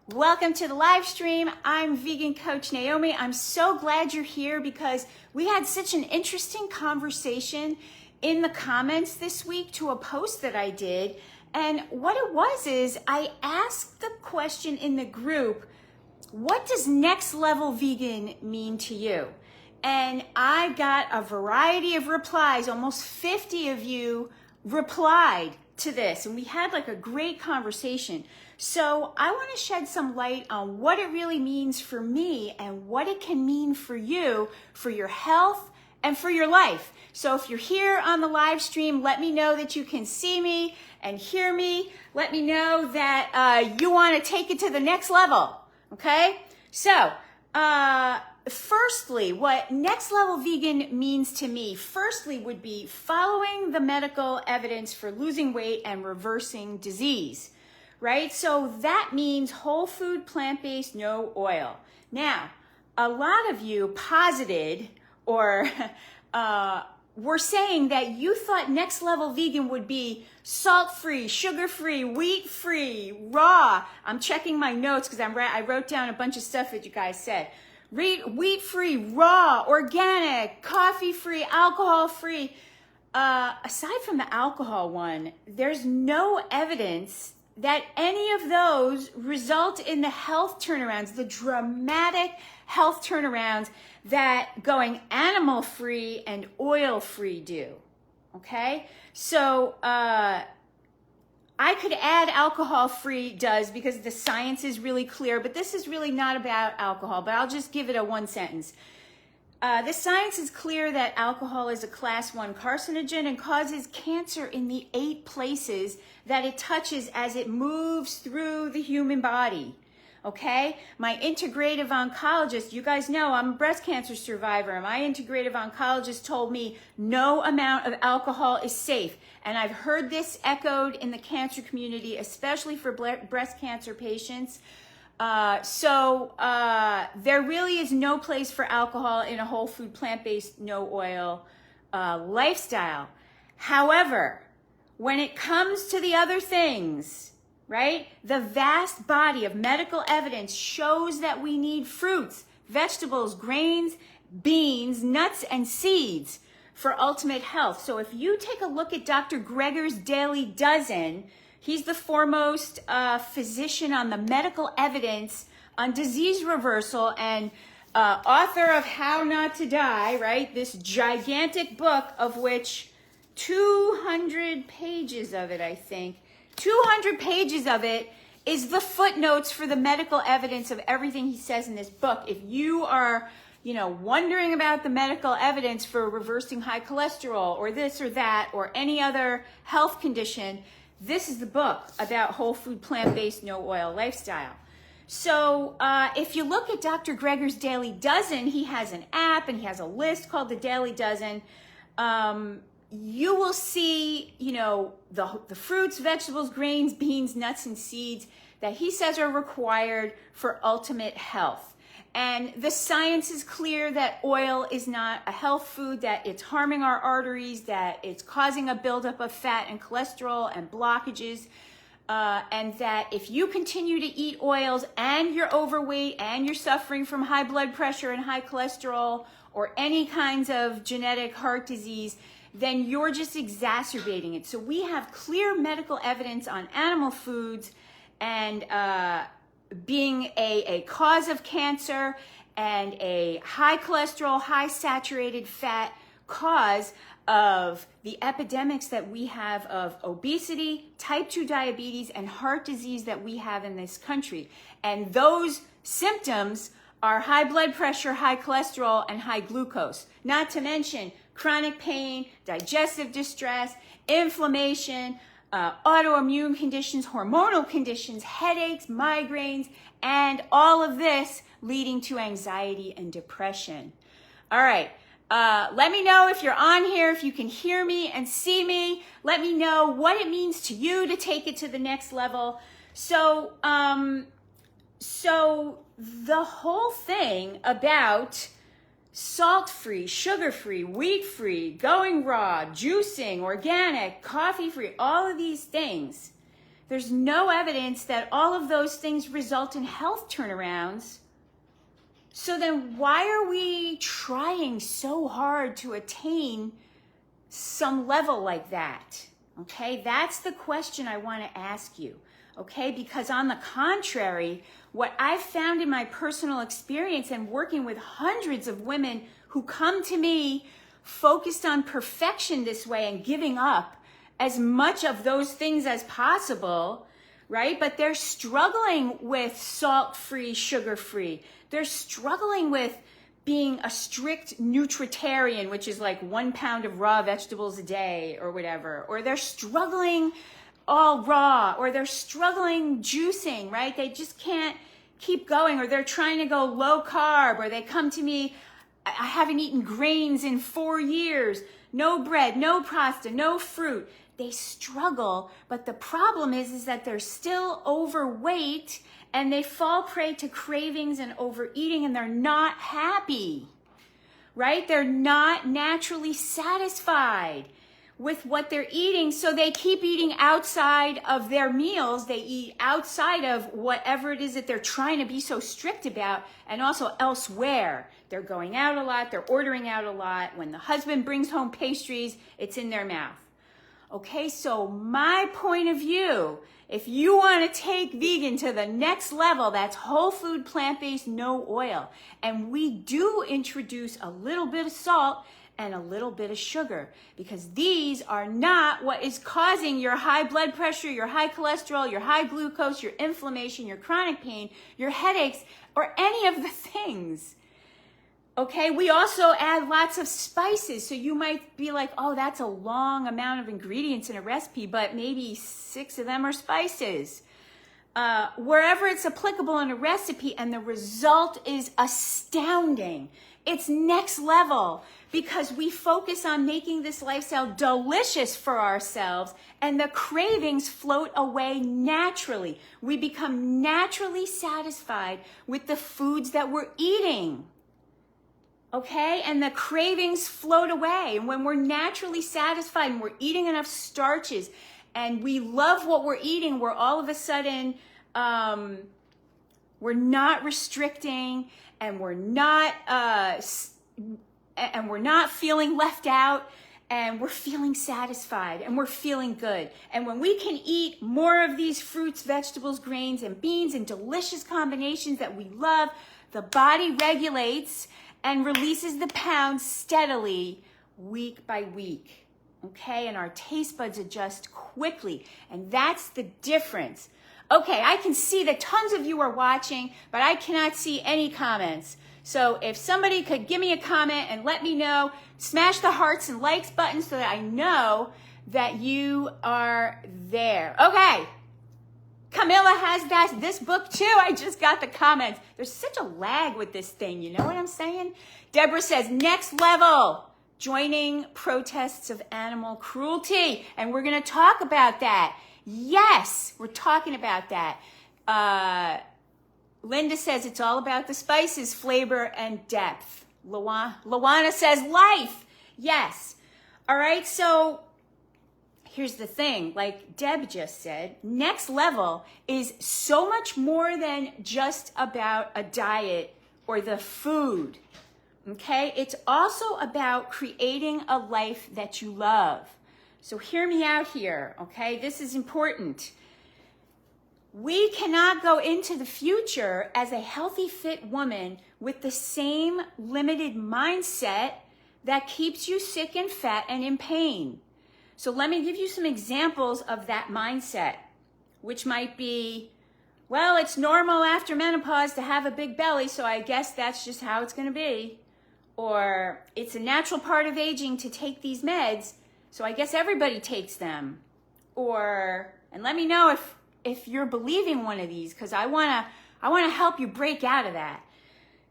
Welcome to the live stream. I'm vegan coach Naomi. I'm so glad you're here because we had such an interesting conversation in the comments this week to a post that I did. And what it was is I asked the question in the group, what does next level vegan mean to you? And I got a variety of replies. Almost 50 of you replied to this, and we had like a great conversation. So I want to shed some light on what it really means for me and what it can mean for you, for your health and for your life. So if you're here on the live stream, let me know that you can see me and hear me. Let me know that you want to take it to the next level. Okay? So, firstly, what next level vegan means to me, firstly, would be following the medical evidence for losing weight and reversing disease, right? So that means whole food, plant-based, no oil. Now, a lot of you posited or were saying that you thought next level vegan would be salt-free, sugar-free, wheat-free, raw. I'm checking my notes because I wrote down a bunch of stuff that you guys said. Wheat-free, raw, organic, coffee-free, alcohol-free. Aside from the alcohol one, there's no evidence that any of those result in the health turnarounds, the dramatic health turnarounds that going animal-free and oil-free do, okay? So I could add alcohol-free does because the science is really clear, but this is really not about alcohol, but I'll just give it a one sentence. The science is clear that alcohol is a class 1 carcinogen and causes cancer in the 8 places that it touches as it moves through the human body. Okay? My integrative oncologist, you guys know I'm a breast cancer survivor. My integrative oncologist told me no amount of alcohol is safe. And I've heard this echoed in the cancer community, especially for breast cancer patients. So there really is no place for alcohol in a whole food, plant-based, no oil lifestyle. However, when it comes to the other things, right, the vast body of medical evidence shows that we need fruits, vegetables, grains, beans, nuts, and seeds for ultimate health. So if you take a look at Dr. Greger's Daily Dozen, he's the foremost physician on the medical evidence on disease reversal and author of How Not to Die, right? This gigantic book of which 200 pages of it, I think, 200 pages of it is the footnotes for the medical evidence of everything he says in this book. If you are, wondering about the medical evidence for reversing high cholesterol or this or that or any other health condition, this is the book about whole food, plant-based, no oil lifestyle. So if you look at Dr. Greger's Daily Dozen, he has an app and he has a list called the Daily Dozen. You will see, the fruits, vegetables, grains, beans, nuts, and seeds that he says are required for ultimate health. And the science is clear that oil is not a health food, that it's harming our arteries, that it's causing a buildup of fat and cholesterol and blockages, and that if you continue to eat oils and you're overweight and you're suffering from high blood pressure and high cholesterol or any kinds of genetic heart disease, then you're just exacerbating it. So we have clear medical evidence on animal foods and being a cause of cancer and a high cholesterol, high saturated fat cause of the epidemics that we have of obesity, type 2 diabetes, and heart disease that we have in this country. And those symptoms are high blood pressure, high cholesterol, and high glucose. Not to mention chronic pain, digestive distress, inflammation, autoimmune conditions, hormonal conditions, headaches, migraines, and all of this leading to anxiety and depression. All right. Let me know if you're on here, if you can hear me and see me. Let me know what it means to you to take it to the next level. So the whole thing about salt-free, sugar-free, wheat-free, going raw, juicing, organic, coffee-free, all of these things, There's no evidence that all of those things result in health turnarounds. So then why are we trying so hard to attain some level like that? Okay, that's the question I want to ask you. Okay, because on the contrary, what I've found in my personal experience and working with hundreds of women who come to me focused on perfection this way and giving up as much of those things as possible, right? But they're struggling with salt-free, sugar-free. They're struggling with being a strict nutritarian, which is like 1 pound of raw vegetables a day or whatever. Or they're struggling all raw, or they're struggling juicing, right? They just can't keep going, or they're trying to go low carb, or they come to me, I haven't eaten grains in 4 years, no bread, no pasta, no fruit. They struggle, but the problem is that they're still overweight and they fall prey to cravings and overeating, and they're not happy, right? They're not naturally satisfied with what they're eating, so they keep eating outside of their meals. They eat outside of whatever it is that they're trying to be so strict about, and also elsewhere. They're going out a lot, they're ordering out a lot. When the husband brings home pastries, it's in their mouth. Okay, so my point of view, if you want to take vegan to the next level, that's whole food, plant-based, no oil. And we do introduce a little bit of salt and a little bit of sugar, because these are not what is causing your high blood pressure, your high cholesterol, your high glucose, your inflammation, your chronic pain, your headaches, or any of the things. Okay, we also add lots of spices. So you might be like, oh, that's a long amount of ingredients in a recipe, but maybe 6 of them are spices. Wherever it's applicable in a recipe, and the result is astounding. It's next level, because we focus on making this lifestyle delicious for ourselves, and the cravings float away naturally. We become naturally satisfied with the foods that we're eating. Okay, and the cravings float away. And when we're naturally satisfied and we're eating enough starches and we love what we're eating, we're all of a sudden, we're not restricting, and we're not feeling left out, and we're feeling satisfied, and we're feeling good. And when we can eat more of these fruits, vegetables, grains, and beans in delicious combinations that we love, the body regulates and releases the pounds steadily, week by week, okay? And our taste buds adjust quickly, and that's the difference. Okay, I can see that tons of you are watching, but I cannot see any comments. So if somebody could give me a comment and let me know, smash the hearts and likes button so that I know that you are there. Okay. Camilla has this book too. I just got the comments. There's such a lag with this thing. You know what I'm saying? Deborah says, next level, joining protests of animal cruelty. And we're going to talk about that. Yes, we're talking about that. Linda says it's all about the spices, flavor, and depth. Luana says life. Yes. All right, so here's the thing, like Deb just said, next level is so much more than just about a diet or the food, okay? It's also about creating a life that you love. So hear me out here, okay? This is important. We cannot go into the future as a healthy, fit woman with the same limited mindset that keeps you sick and fat and in pain. So let me give you some examples of that mindset, which might be, well, it's normal after menopause to have a big belly, so I guess that's just how it's going to be. Or it's a natural part of aging to take these meds, so I guess everybody takes them. Or, and let me know if you're believing one of these, because I want to help you break out of that.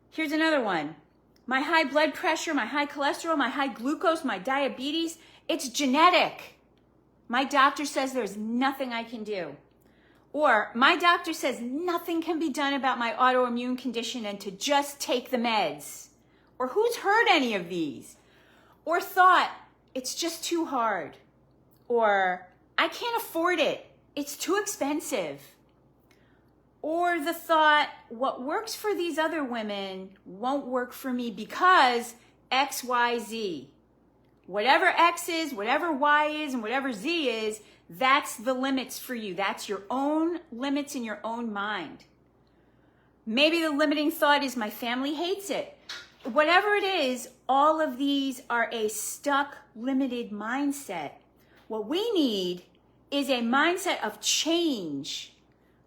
Here's another one. My high blood pressure, my high cholesterol, my high glucose, my diabetes, it's genetic. My doctor says there's nothing I can do. Or my doctor says nothing can be done about my autoimmune condition and to just take the meds. Or who's heard any of these? Or thought it's just too hard. Or I can't afford it. it's too expensive. Or the thought, what works for these other women won't work for me because X, Y, Z. Whatever X is, whatever Y is, and whatever Z is, that's the limits for you. That's your own limits in your own mind. Maybe the limiting thought is my family hates it. Whatever it is, all of these are a stuck, limited mindset. What we need is a mindset of change,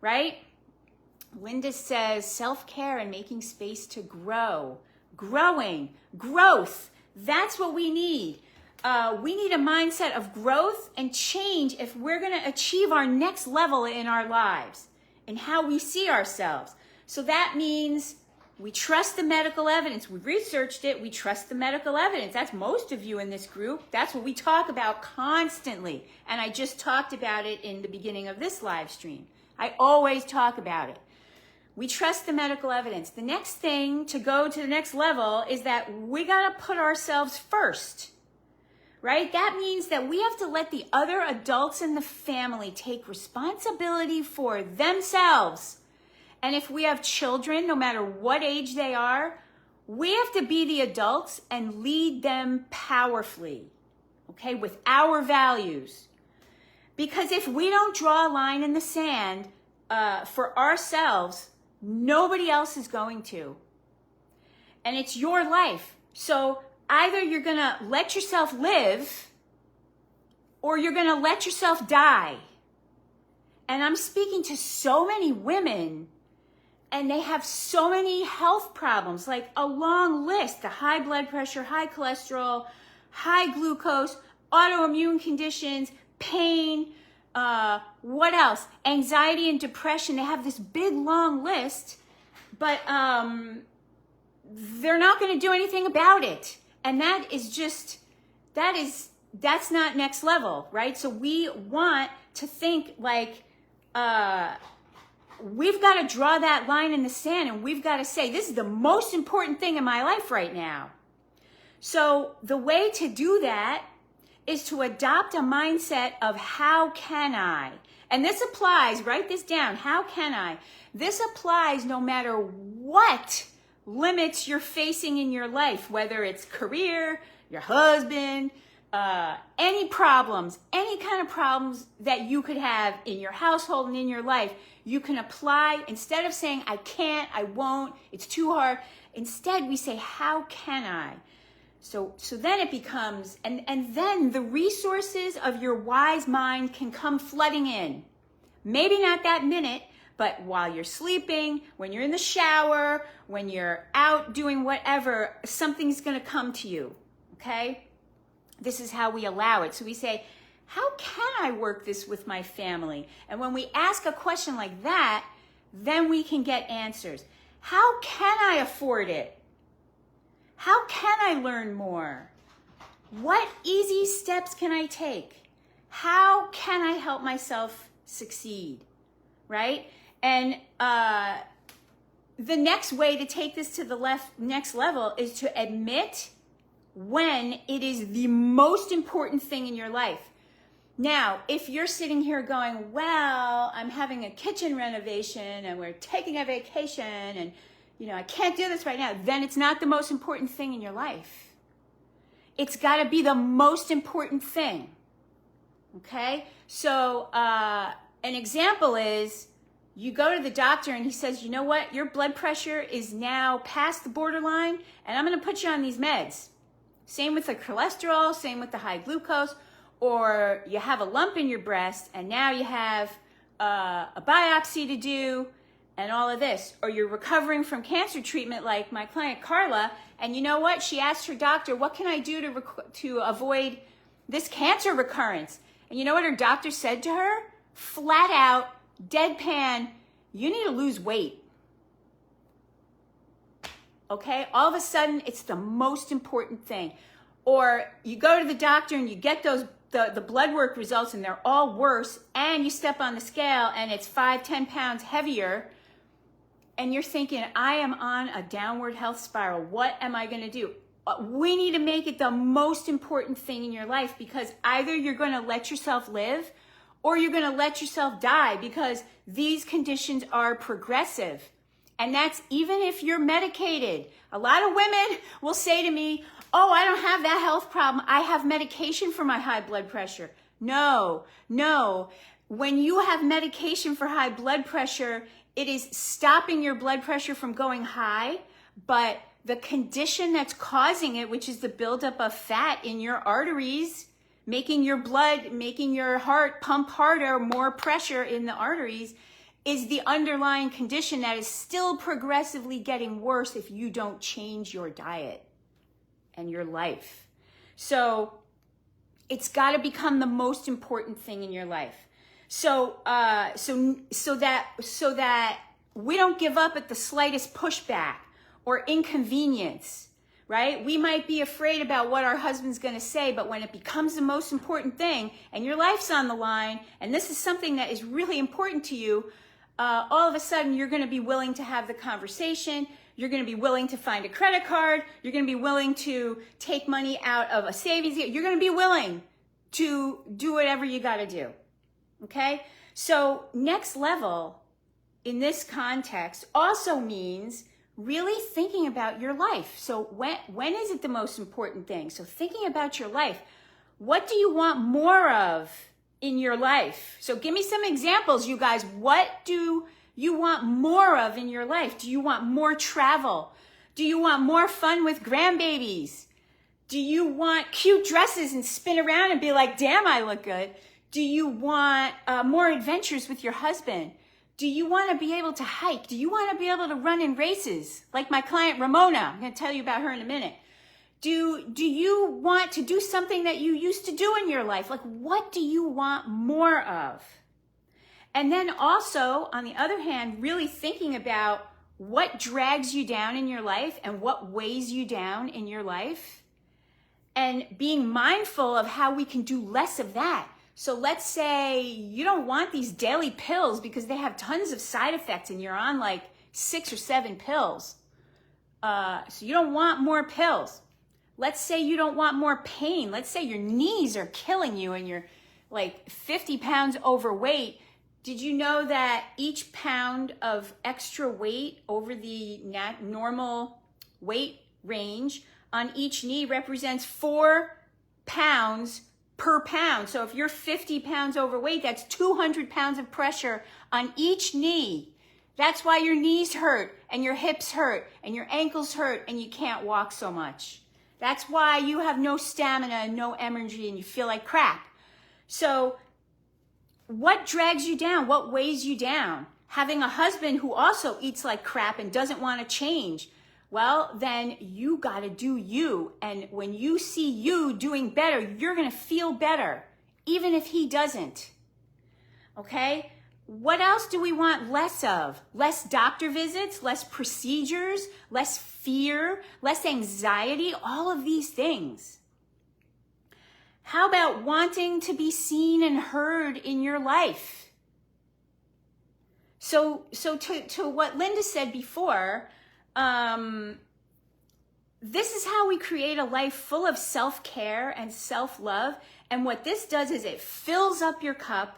right? Linda says self-care and making space to grow. Growing, growth, that's what we need. We need a mindset of growth and change if we're going to achieve our next level in our lives and how we see ourselves. So that means we trust the medical evidence. We researched it. We trust the medical evidence. That's most of you in this group. That's what we talk about constantly. And I just talked about it in the beginning of this live stream. I always talk about it. We trust the medical evidence. The next thing to go to the next level is that we got to put ourselves first, right? That means that we have to let the other adults in the family take responsibility for themselves. And if we have children, no matter what age they are, we have to be the adults and lead them powerfully, okay, with our values. Because if we don't draw a line in the sand for ourselves, nobody else is going to. And it's your life. So either you're going to let yourself live or you're going to let yourself die. And I'm speaking to so many women and they have so many health problems, like a long list, the high blood pressure, high cholesterol, high glucose, autoimmune conditions, pain, what else? Anxiety and depression. They have this big long list, but they're not going to do anything about it. And that is just, that's not next level, right? So we want to think like, we've got to draw that line in the sand and we've got to say, this is the most important thing in my life right now. So the way to do that is to adopt a mindset of how can I? And this applies, write this down, how can I? This applies no matter what limits you're facing in your life, whether it's career, your husband, any problems, any kind of problems that you could have in your household and in your life, you can apply, instead of saying, I can't, I won't, it's too hard, instead we say, how can I? So then it becomes, and then the resources of your wise mind can come flooding in. Maybe not that minute, but while you're sleeping, when you're in the shower, when you're out doing whatever, something's going to come to you, okay? This is how we allow it. So we say, how can I work this with my family? And when we ask a question like that, then we can get answers. How can I afford it? How can I learn more? What easy steps can I take? How can I help myself succeed? Right? And the next way to take this to the next level is to admit when it is the most important thing in your life. Now, if you're sitting here going, well, I'm having a kitchen renovation and we're taking a vacation and I can't do this right now, then it's not the most important thing in your life. It's got to be the most important thing. Okay? So an example is you go to the doctor and he says, you know what? Your blood pressure is now past the borderline and I'm going to put you on these meds. Same with the cholesterol, same with the high glucose, or you have a lump in your breast and now you have a biopsy to do and all of this, or you're recovering from cancer treatment like my client Carla, and you know what? She asked her doctor, what can I do to avoid this cancer recurrence? And you know what her doctor said to her? Flat out, deadpan, you need to lose weight. Okay? All of a sudden, it's the most important thing. Or you go to the doctor and you get those the blood work results and they're all worse, and you step on the scale and it's 5-10 pounds heavier, and you're thinking, I am on a downward health spiral. What am I going to do? We need to make it the most important thing in your life, because either you're going to let yourself live or you're going to let yourself die, because these conditions are progressive. And that's even if you're medicated. A lot of women will say to me, oh, I don't have that health problem. I have medication for my high blood pressure. No. When you have medication for high blood pressure, it is stopping your blood pressure from going high, but the condition that's causing it, which is the buildup of fat in your arteries, making your heart pump harder, more pressure in the arteries, is the underlying condition that is still progressively getting worse if you don't change your diet and your life. So it's got to become the most important thing in your life. So that we don't give up at the slightest pushback or inconvenience, right? We might be afraid about what our husband's going to say, but when it becomes the most important thing and your life's on the line, and this is something that is really important to you, all of a sudden you're going to be willing to have the conversation. You're going to be willing to find a credit card. You're going to be willing to take money out of a savings. You're going to be willing to do whatever you got to do. Okay? So next level in this context also means really thinking about your life. So when is it the most important thing? So thinking about your life. What do you want more of in your life? So give me some examples, you guys. What do you want more of in your life? Do you want more travel? Do you want more fun with grandbabies? Do you want cute dresses and spin around and be like, damn, I look good? Do you want more adventures with your husband? Do you want to be able to hike? Do you want to be able to run in races? Like my client, Ramona. I'm going to tell you about her in a minute. Do you want to do something that you used to do in your life? Like, what do you want more of? And then also, on the other hand, really thinking about what drags you down in your life and what weighs you down in your life, and being mindful of how we can do less of that. So let's say you don't want these daily pills because they have tons of side effects and you're on like 6 or 7 pills. So you don't want more pills. Let's say you don't want more pain. Let's say your knees are killing you and you're like 50 pounds overweight. Did you know that each pound of extra weight over the normal weight range on each knee represents 4 pounds per pound? So if you're 50 pounds overweight, that's 200 pounds of pressure on each knee. That's why your knees hurt and your hips hurt and your ankles hurt and you can't walk so much. That's why you have no stamina and no energy and you feel like crap. So what drags you down? What weighs you down? Having a husband who also eats like crap and doesn't want to change. Well, then you got to do you. And when you see you doing better, you're going to feel better, even if he doesn't. Okay? What else do we want less of? Less doctor visits, less procedures, less fear, less anxiety, all of these things. How about wanting to be seen and heard in your life? So to what Linda said before, this is how we create a life full of self-care and self-love. And what this does is it fills up your cup.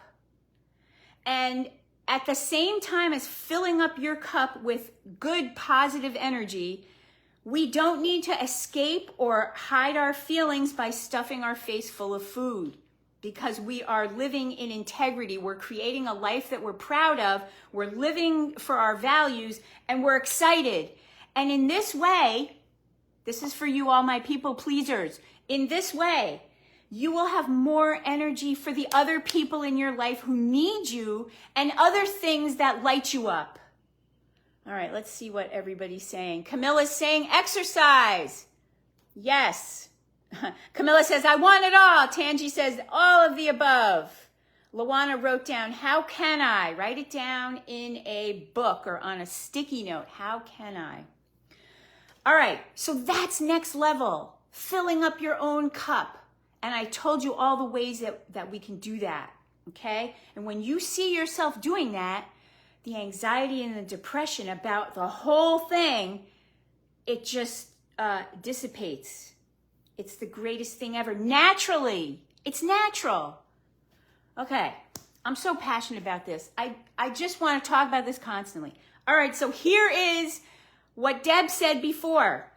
And at the same time as filling up your cup with good, positive energy, we don't need to escape or hide our feelings by stuffing our face full of food, because we are living in integrity. We're creating a life that we're proud of. We're living for our values and we're excited. And in this way, this is for you, all my people pleasers. In this way, you will have more energy for the other people in your life who need you and other things that light you up. All right, let's see what everybody's saying. Camilla's saying exercise. Yes. Camilla says, I want it all. Tangi says, all of the above. Luana wrote down, how can I? Write it down in a book or on a sticky note. How can I? All right, so that's next level. Filling up your own cup. And I told you all the ways that we can do that, okay? And when you see yourself doing that, the anxiety and the depression about the whole thing, it just dissipates. It's the greatest thing ever. Naturally. It's natural. Okay. I'm so passionate about this. I just want to talk about this constantly. All right, so here is what Deb said before.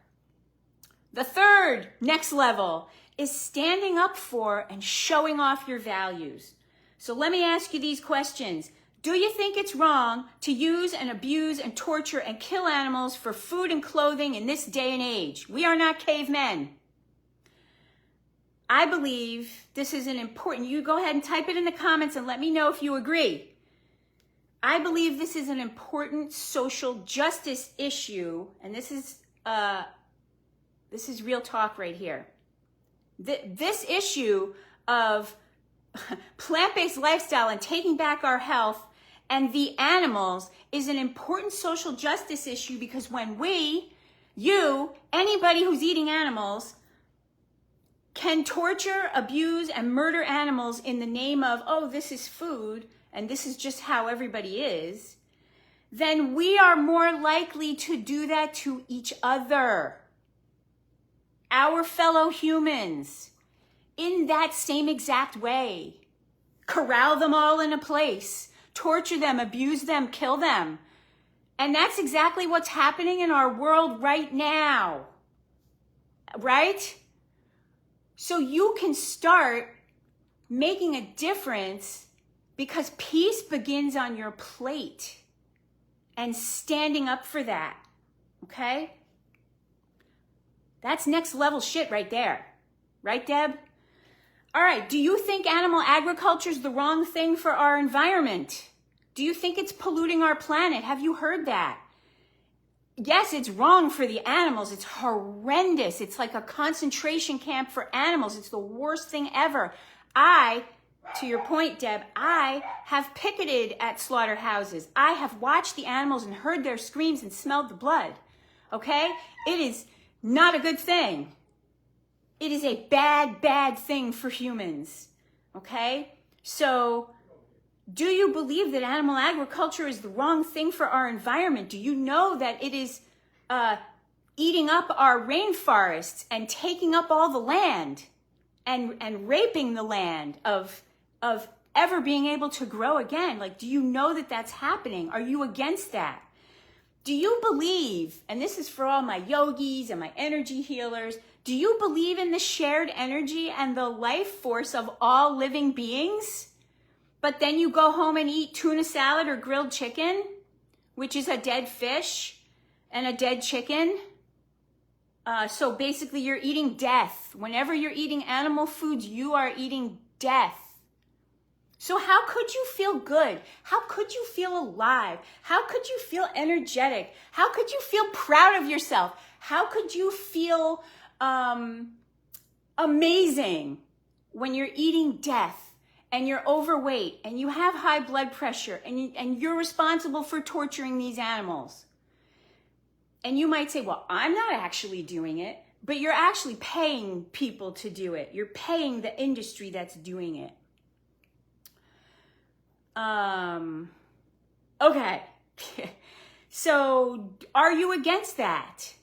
The third next level is standing up for and showing off your values. So let me ask you these questions. Do you think it's wrong to use and abuse and torture and kill animals for food and clothing in this day and age? We are not cavemen. I believe this is an important, you go ahead and type it in the comments and let me know if you agree. I believe this is an important social justice issue, and this is real talk right here. This issue of plant-based lifestyle and taking back our health and the animals is an important social justice issue, because when we, you, anybody who's eating animals can torture, abuse, and murder animals in the name of, oh, this is food and this is just how everybody is, then we are more likely to do that to each other, our fellow humans, in that same exact way. Corral them all in a place, torture them, abuse them, kill them. And that's exactly what's happening in our world right now, right? So you can start making a difference, because peace begins on your plate and standing up for that, okay? That's next level shit right there. Right, Deb? All right, do you think animal agriculture is the wrong thing for our environment? Do you think it's polluting our planet? Have you heard that? Yes, it's wrong for the animals. It's horrendous. It's like a concentration camp for animals. It's the worst thing ever. To your point, Deb, I have picketed at slaughterhouses. I have watched the animals and heard their screams and smelled the blood. Okay? It is not a good thing. It is a bad, bad thing for humans. Okay? So, do you believe that animal agriculture is the wrong thing for our environment? Do you know that it is eating up our rainforests and taking up all the land and raping the land of ever being able to grow again? Like, do you know that that's happening? Are you against that? Do you believe, and this is for all my yogis and my energy healers, do you believe in the shared energy and the life force of all living beings? But then you go home and eat tuna salad or grilled chicken, which is a dead fish and a dead chicken. So basically you're eating death. Whenever you're eating animal foods, you are eating death. So how could you feel good? How could you feel alive? How could you feel energetic? How could you feel proud of yourself? How could you feel amazing when you're eating death and you're overweight and you have high blood pressure and you're responsible for torturing these animals? And you might say, well, I'm not actually doing it, but you're actually paying people to do it. You're paying the industry that's doing it. Okay. So are you against that?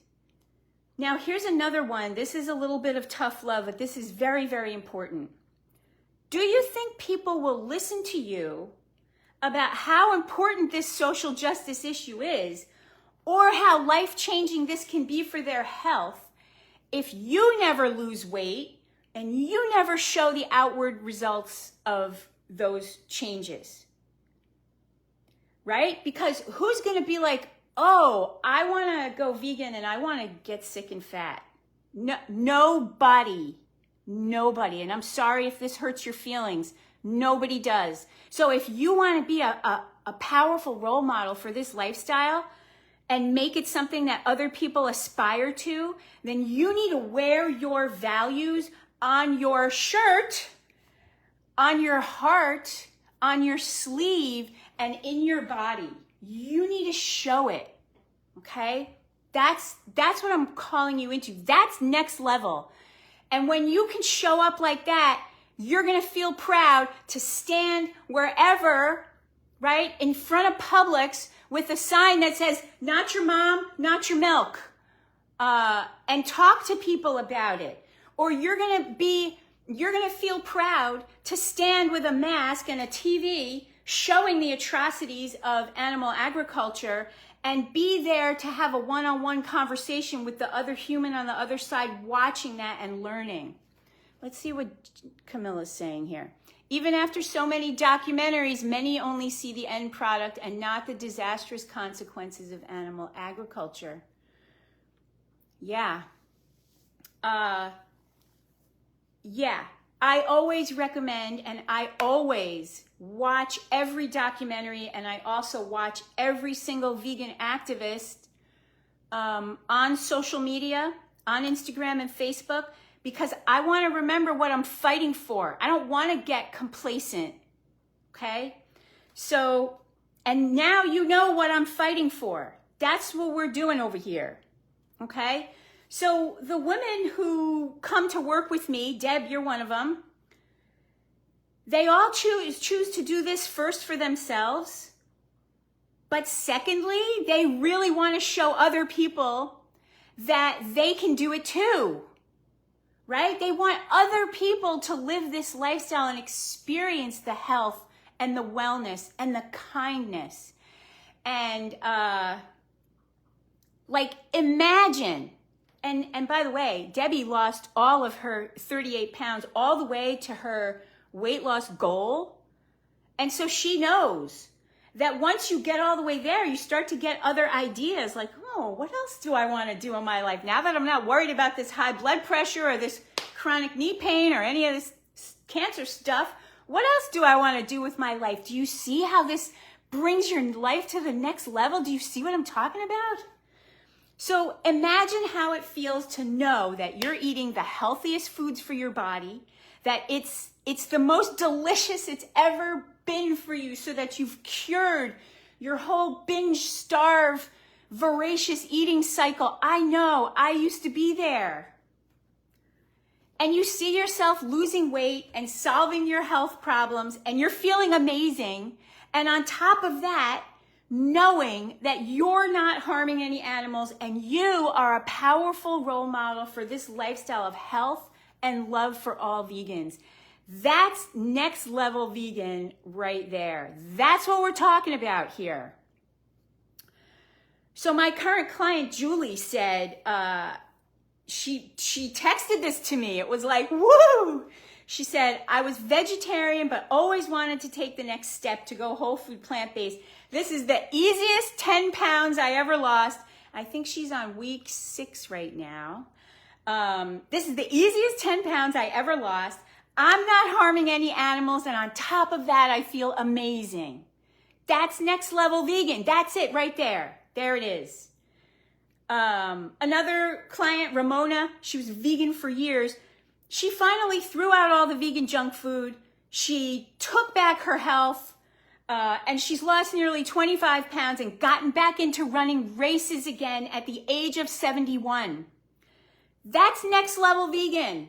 Now, here's another one. This is a little bit of tough love, but this is very, very important. Do you think people will listen to you about how important this social justice issue is, or how life-changing this can be for their health, if you never lose weight and you never show the outward results of those changes? Right? Because who's going to be like, oh, I want to go vegan and I want to get sick and fat? No, nobody. And I'm sorry if this hurts your feelings. Nobody does. So if you want to be a powerful role model for this lifestyle and make it something that other people aspire to, then you need to wear your values on your shirt, on your heart, on your sleeve, and in your body. You need to show it, okay? That's what I'm calling you into. That's next level. And when you can show up like that, you're gonna feel proud to stand wherever, right, in front of Publix with a sign that says, not your mom, not your milk, and talk to people about it. Or you're gonna be you're going to feel proud to stand with a mask and a TV showing the atrocities of animal agriculture and be there to have a one-on-one conversation with the other human on the other side, watching that and learning. Let's see what Camilla's saying here. Even after so many documentaries, many only see the end product and not the disastrous consequences of animal agriculture. Yeah. Yeah. I always recommend, and I always watch every documentary, and I also watch every single vegan activist on social media, on Instagram and Facebook, because I want to remember what I'm fighting for. I don't want to get complacent, okay? So, and now you know what I'm fighting for. That's what we're doing over here, okay? So the women who come to work with me, Deb, you're one of them, they all choose to do this first for themselves. But secondly, they really want to show other people that they can do it too, right? They want other people to live this lifestyle and experience the health and the wellness and the kindness. And like imagine, and by the way, Debbie lost all of her 38 pounds all the way to her weight loss goal. And so she knows that once you get all the way there, you start to get other ideas like, oh, what else do I want to do in my life? Now that I'm not worried about this high blood pressure or this chronic knee pain or any of this cancer stuff, what else do I want to do with my life? Do you see how this brings your life to the next level? Do you see what I'm talking about? So imagine how it feels to know that you're eating the healthiest foods for your body, that it's the most delicious it's ever been for you, so that you've cured your whole binge, starve, voracious eating cycle. I know, I used to be there. And you see yourself losing weight and solving your health problems, and you're feeling amazing. And on top of that, knowing that you're not harming any animals and you are a powerful role model for this lifestyle of health and love for all vegans. That's next level vegan right there. That's what we're talking about here. So my current client, Julie, said, she texted this to me. It was like, woo! She said, I was vegetarian, but always wanted to take the next step to go whole food plant-based. This is the easiest 10 pounds I ever lost. I think she's on week 6 right now. This is the easiest 10 pounds I ever lost. I'm not harming any animals, and on top of that, I feel amazing. That's next level vegan. That's it right there. There it is. Another client, Ramona, she was vegan for years. She finally threw out all the vegan junk food. She took back her health, and she's lost nearly 25 pounds and gotten back into running races again at the age of 71. That's next level vegan.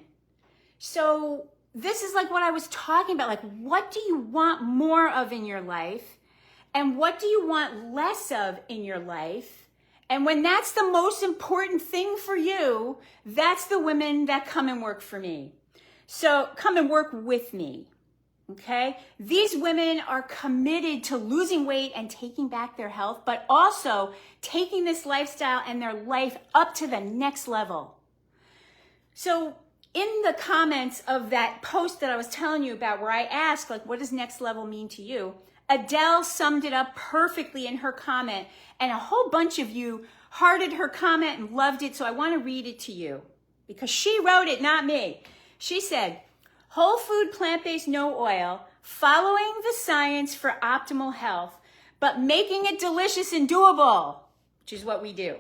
So this is like what I was talking about. Like, what do you want more of in your life? And what do you want less of in your life? And when that's the most important thing for you, that's the women that come and work for me. So come and work with me, okay? These women are committed to losing weight and taking back their health, but also taking this lifestyle and their life up to the next level. So in the comments of that post that I was telling you about, where I asked, like, what does next level mean to you? Adele summed it up perfectly in her comment, and a whole bunch of you hearted her comment and loved it, so I want to read it to you because she wrote it, not me. She said, whole food, plant-based, no oil, following the science for optimal health, but making it delicious and doable, which is what we do.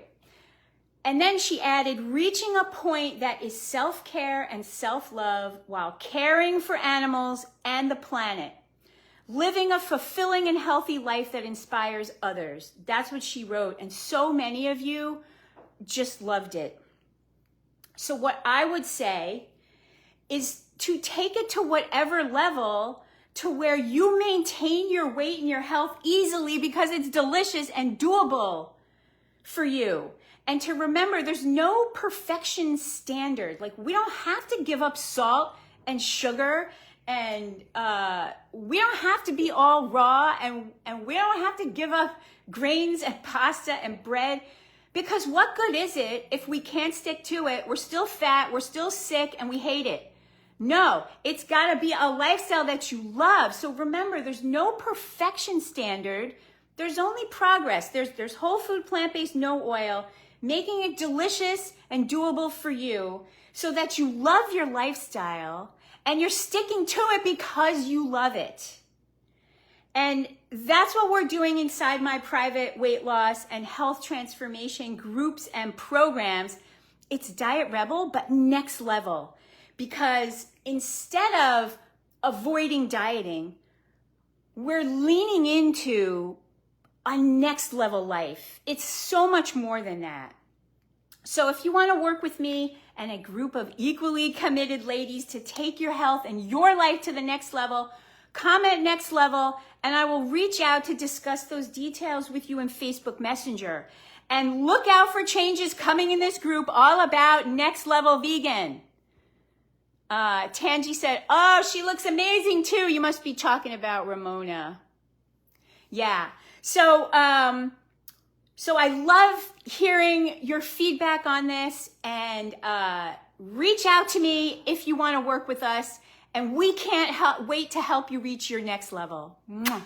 And then she added, reaching a point that is self-care and self-love while caring for animals and the planet. Living a fulfilling and healthy life that inspires others. That's what she wrote. And so many of you just loved it. So what I would say is to take it to whatever level to where you maintain your weight and your health easily because it's delicious and doable for you. And to remember, there's no perfection standard. Like, we don't have to give up salt and sugar, and we don't have to be all raw, and we don't have to give up grains and pasta and bread, because what good is it if we can't stick to it? We're still fat, we're still sick, and we hate it. No, it's got to be a lifestyle that you love. So remember, there's no perfection standard. There's only progress. There's whole food, plant-based, no oil, making it delicious and doable for you so that you love your lifestyle and you're sticking to it because you love it. And that's what we're doing inside my private weight loss and health transformation groups and programs. It's Diet Rebel, but next level. Because instead of avoiding dieting, we're leaning into a next level life. It's so much more than that. So if you want to work with me and a group of equally committed ladies to take your health and your life to the next level, comment next level, and I will reach out to discuss those details with you in Facebook Messenger. And look out for changes coming in this group all about next level vegan. Tangi said, oh, she looks amazing too. You must be talking about Ramona. Yeah. So I love hearing your feedback on this, and reach out to me if you want to work with us, and we can't wait to help you reach your next level. Mwah.